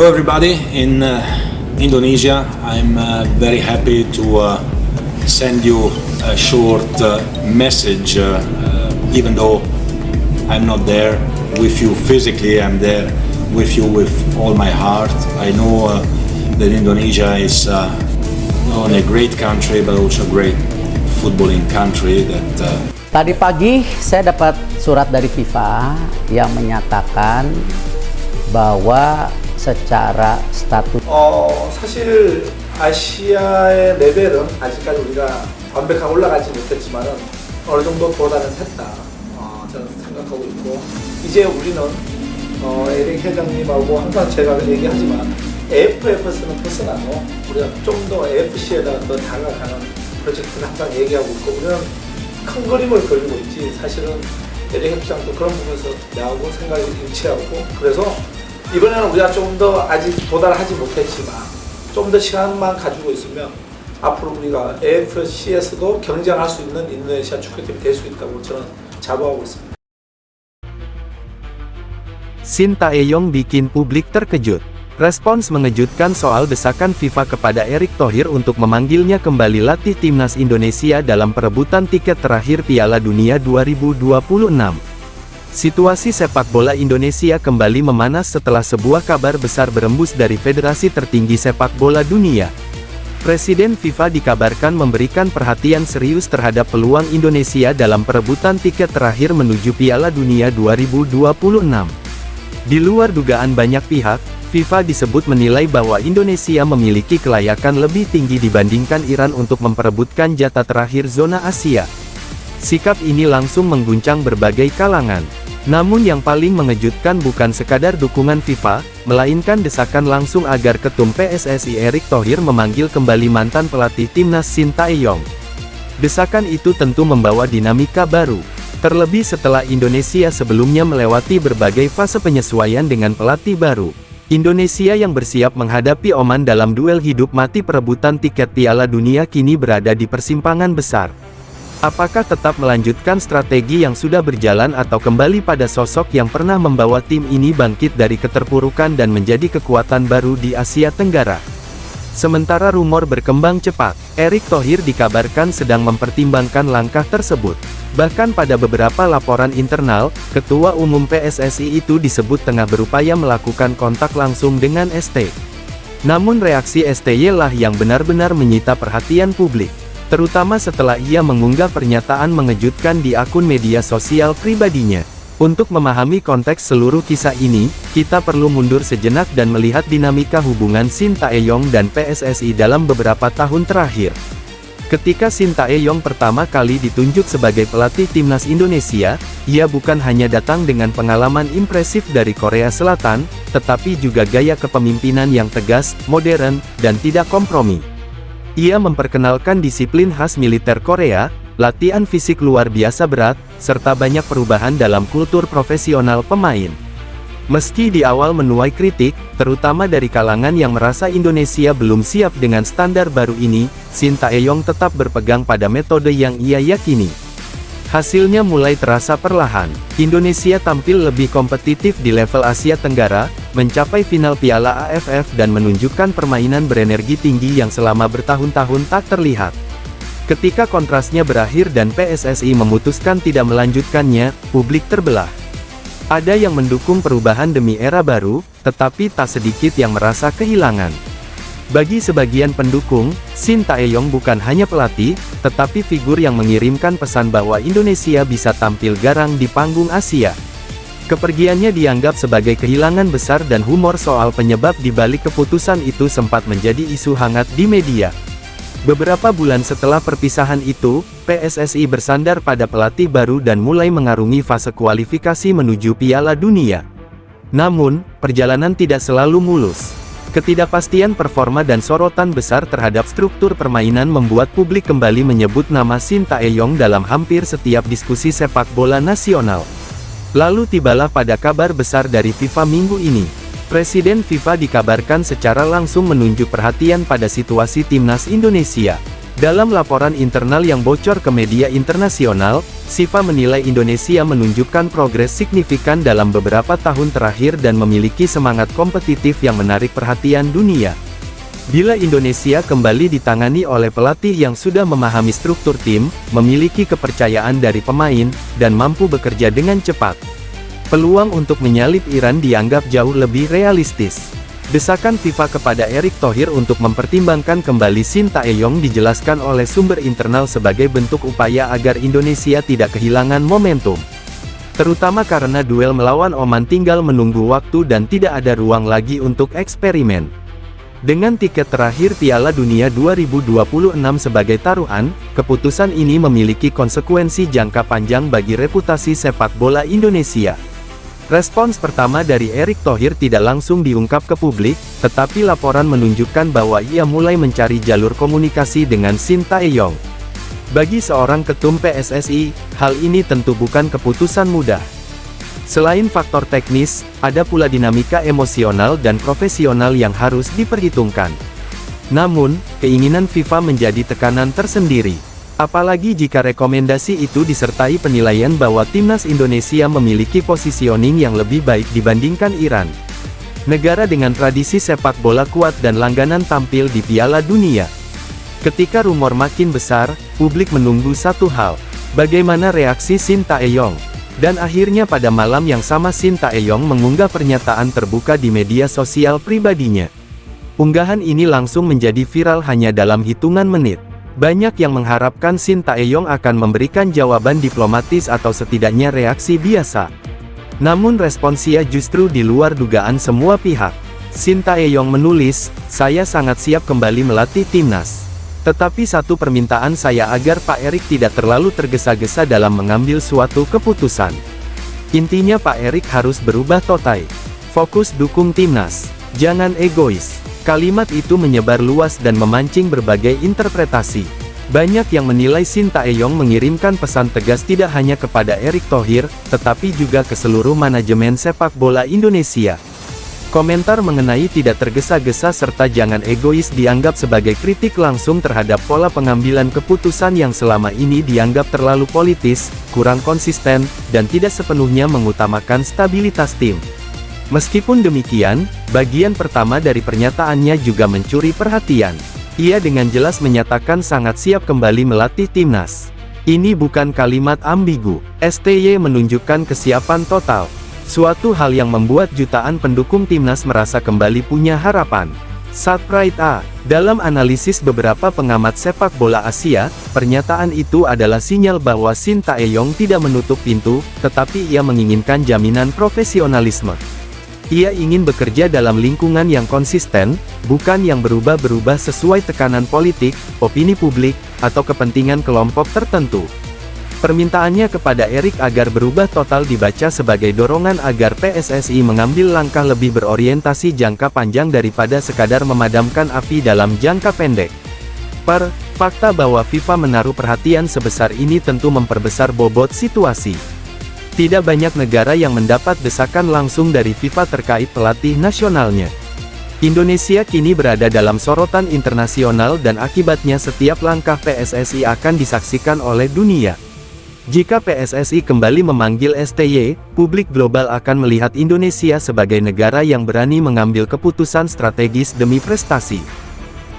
Hello everybody in Indonesia. I'm very happy to send you a short message, even though I'm not there with you physically. I'm there with you with all my heart. I know that Indonesia is not only a great country but also a great footballing country that Tadi pagi saya dapat surat dari FIFA yang menyatakan bahwa secara status 사실 아시아의 레벨은 아직까지 우리가 완벽하게 올라가지 못했지만은 어느 정도 도달은 했다. 저는 생각하고 있고 이제 우리는 에릭 회장님하고 항상 제가 얘기하지만 AFF에서는 벗어나서 우리가 좀 더 AFC에다가 더 다가가는 프로젝트를 항상 얘기하고 있고 우리는 큰 그림을 그리고 있지 사실은 에릭 회장도 그런 부분에서 나하고 생각이 일치하고 그래서 이번에는 우리가 좀 더 아직 도달하지 못했지만 좀 더 시간만 가지고 있으면 앞으로 우리가 AFC에서도 경쟁할 수 있는 인도네시아 축구팀이 될 수 있다고 저는 자부하고 있습니다. Sintayong bikin publik terkejut. Respons mengejutkan soal desakan FIFA kepada Erick Thohir untuk memanggilnya kembali latih timnas Indonesia dalam perebutan tiket terakhir Piala Dunia 2026. Situasi sepak bola Indonesia kembali memanas setelah sebuah kabar besar berembus dari Federasi Tertinggi Sepak Bola Dunia. Presiden FIFA dikabarkan memberikan perhatian serius terhadap peluang Indonesia dalam perebutan tiket terakhir menuju Piala Dunia 2026. Di luar dugaan banyak pihak, FIFA disebut menilai bahwa Indonesia memiliki kelayakan lebih tinggi dibandingkan Iran untuk memperebutkan jatah terakhir zona Asia. Sikap ini langsung mengguncang berbagai kalangan. Namun yang paling mengejutkan bukan sekadar dukungan FIFA, melainkan desakan langsung agar Ketum PSSI Erick Thohir memanggil kembali mantan pelatih timnas Sintayong. Desakan itu tentu membawa dinamika baru. Terlebih setelah Indonesia sebelumnya melewati berbagai fase penyesuaian dengan pelatih baru. Indonesia yang bersiap menghadapi Oman dalam duel hidup mati perebutan tiket Piala Dunia kini berada di persimpangan besar. Apakah tetap melanjutkan strategi yang sudah berjalan atau kembali pada sosok yang pernah membawa tim ini bangkit dari keterpurukan dan menjadi kekuatan baru di Asia Tenggara? Sementara rumor berkembang cepat, Erick Thohir dikabarkan sedang mempertimbangkan langkah tersebut. Bahkan pada beberapa laporan internal, Ketua Umum PSSI itu disebut tengah berupaya melakukan kontak langsung dengan ST. Namun reaksi STY lah yang benar-benar menyita perhatian publik. Terutama setelah ia mengunggah pernyataan mengejutkan di akun media sosial pribadinya. Untuk memahami konteks seluruh kisah ini, kita perlu mundur sejenak dan melihat dinamika hubungan Sintayong dan PSSI dalam beberapa tahun terakhir. Ketika Sintayong pertama kali ditunjuk sebagai pelatih timnas Indonesia, ia bukan hanya datang dengan pengalaman impresif dari Korea Selatan, tetapi juga gaya kepemimpinan yang tegas, modern, dan tidak kompromi. Ia memperkenalkan disiplin khas militer Korea, latihan fisik luar biasa berat, serta banyak perubahan dalam kultur profesional pemain. Meski di awal menuai kritik, terutama dari kalangan yang merasa Indonesia belum siap dengan standar baru ini, Sintayong tetap berpegang pada metode yang ia yakini. Hasilnya mulai terasa perlahan. Indonesia tampil lebih kompetitif di level Asia Tenggara, mencapai final Piala AFF dan menunjukkan permainan berenergi tinggi yang selama bertahun-tahun tak terlihat. Ketika kontrasnya berakhir dan PSSI memutuskan tidak melanjutkannya, publik terbelah. Ada yang mendukung perubahan demi era baru, tetapi tak sedikit yang merasa kehilangan. Bagi sebagian pendukung, Sintayong bukan hanya pelatih, tetapi figur yang mengirimkan pesan bahwa Indonesia bisa tampil garang di panggung Asia. Kepergiannya dianggap sebagai kehilangan besar dan humor soal penyebab di balik keputusan itu sempat menjadi isu hangat di media. Beberapa bulan setelah perpisahan itu, PSSI bersandar pada pelatih baru dan mulai mengarungi fase kualifikasi menuju Piala Dunia. Namun, perjalanan tidak selalu mulus. Ketidakpastian performa dan sorotan besar terhadap struktur permainan membuat publik kembali menyebut nama Sintayong dalam hampir setiap diskusi sepak bola nasional. Lalu tibalah pada kabar besar dari FIFA minggu ini. Presiden FIFA dikabarkan secara langsung menunjuk perhatian pada situasi timnas Indonesia. Dalam laporan internal yang bocor ke media internasional, FIFA menilai Indonesia menunjukkan progres signifikan dalam beberapa tahun terakhir dan memiliki semangat kompetitif yang menarik perhatian dunia. Bila Indonesia kembali ditangani oleh pelatih yang sudah memahami struktur tim, memiliki kepercayaan dari pemain, dan mampu bekerja dengan cepat, peluang untuk menyalip Iran dianggap jauh lebih realistis. Desakan FIFA kepada Erick Thohir untuk mempertimbangkan kembali Shin Tae-yong dijelaskan oleh sumber internal sebagai bentuk upaya agar Indonesia tidak kehilangan momentum. Terutama karena duel melawan Oman tinggal menunggu waktu dan tidak ada ruang lagi untuk eksperimen. Dengan tiket terakhir Piala Dunia 2026 sebagai taruhan, keputusan ini memiliki konsekuensi jangka panjang bagi reputasi sepak bola Indonesia. Respons pertama dari Erick Thohir tidak langsung diungkap ke publik, tetapi laporan menunjukkan bahwa ia mulai mencari jalur komunikasi dengan Shin Tae-yong. Bagi seorang ketum PSSI, hal ini tentu bukan keputusan mudah. Selain faktor teknis, ada pula dinamika emosional dan profesional yang harus diperhitungkan. Namun, keinginan FIFA menjadi tekanan tersendiri. Apalagi jika rekomendasi itu disertai penilaian bahwa timnas Indonesia memiliki positioning yang lebih baik dibandingkan Iran. Negara dengan tradisi sepak bola kuat dan langganan tampil di Piala Dunia. Ketika rumor makin besar, publik menunggu satu hal, bagaimana reaksi Shin Tae-yong. Dan akhirnya pada malam yang sama Shin Tae-yong mengunggah pernyataan terbuka di media sosial pribadinya. Unggahan ini langsung menjadi viral hanya dalam hitungan menit. Banyak yang mengharapkan Shin Tae-yong akan memberikan jawaban diplomatis atau setidaknya reaksi biasa. Namun responnya justru di luar dugaan semua pihak. Shin Tae-yong menulis, "Saya sangat siap kembali melatih timnas. Tetapi satu permintaan saya agar Pak Erick tidak terlalu tergesa-gesa dalam mengambil suatu keputusan. Intinya Pak Erick harus berubah total. Fokus dukung timnas. Jangan egois." Kalimat itu menyebar luas dan memancing berbagai interpretasi. Banyak yang menilai Shin Tae-yong mengirimkan pesan tegas tidak hanya kepada Erick Thohir, tetapi juga ke seluruh manajemen sepak bola Indonesia. Komentar mengenai tidak tergesa-gesa serta jangan egois dianggap sebagai kritik langsung terhadap pola pengambilan keputusan yang selama ini dianggap terlalu politis, kurang konsisten, dan tidak sepenuhnya mengutamakan stabilitas tim. Meskipun demikian, bagian pertama dari pernyataannya juga mencuri perhatian. Ia dengan jelas menyatakan sangat siap kembali melatih timnas. Ini bukan kalimat ambigu. STY menunjukkan kesiapan total. Suatu hal yang membuat jutaan pendukung timnas merasa kembali punya harapan. Satpride A. Dalam analisis beberapa pengamat sepak bola Asia, pernyataan itu adalah sinyal bahwa Shin Tae-yong tidak menutup pintu, tetapi ia menginginkan jaminan profesionalisme. Ia ingin bekerja dalam lingkungan yang konsisten, bukan yang berubah-berubah sesuai tekanan politik, opini publik, atau kepentingan kelompok tertentu. Permintaannya kepada Erick agar berubah total dibaca sebagai dorongan agar PSSI mengambil langkah lebih berorientasi jangka panjang daripada sekadar memadamkan api dalam jangka pendek. Fakta bahwa FIFA menaruh perhatian sebesar ini tentu memperbesar bobot situasi. Tidak banyak negara yang mendapat desakan langsung dari FIFA terkait pelatih nasionalnya. Indonesia kini berada dalam sorotan internasional dan akibatnya setiap langkah PSSI akan disaksikan oleh dunia. Jika PSSI kembali memanggil STY, publik global akan melihat Indonesia sebagai negara yang berani mengambil keputusan strategis demi prestasi.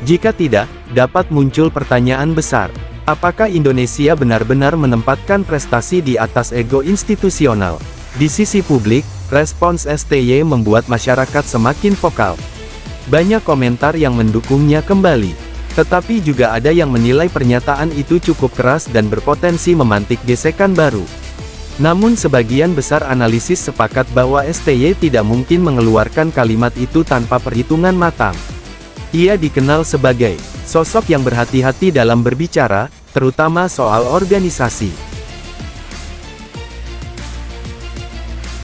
Jika tidak, dapat muncul pertanyaan besar. Apakah Indonesia benar-benar menempatkan prestasi di atas ego institusional? Di sisi publik, respons STY membuat masyarakat semakin vokal. Banyak komentar yang mendukungnya kembali. Tetapi juga ada yang menilai pernyataan itu cukup keras dan berpotensi memantik gesekan baru. Namun sebagian besar analisis sepakat bahwa STY tidak mungkin mengeluarkan kalimat itu tanpa perhitungan matang. Ia dikenal sebagai sosok yang berhati-hati dalam berbicara, terutama soal organisasi.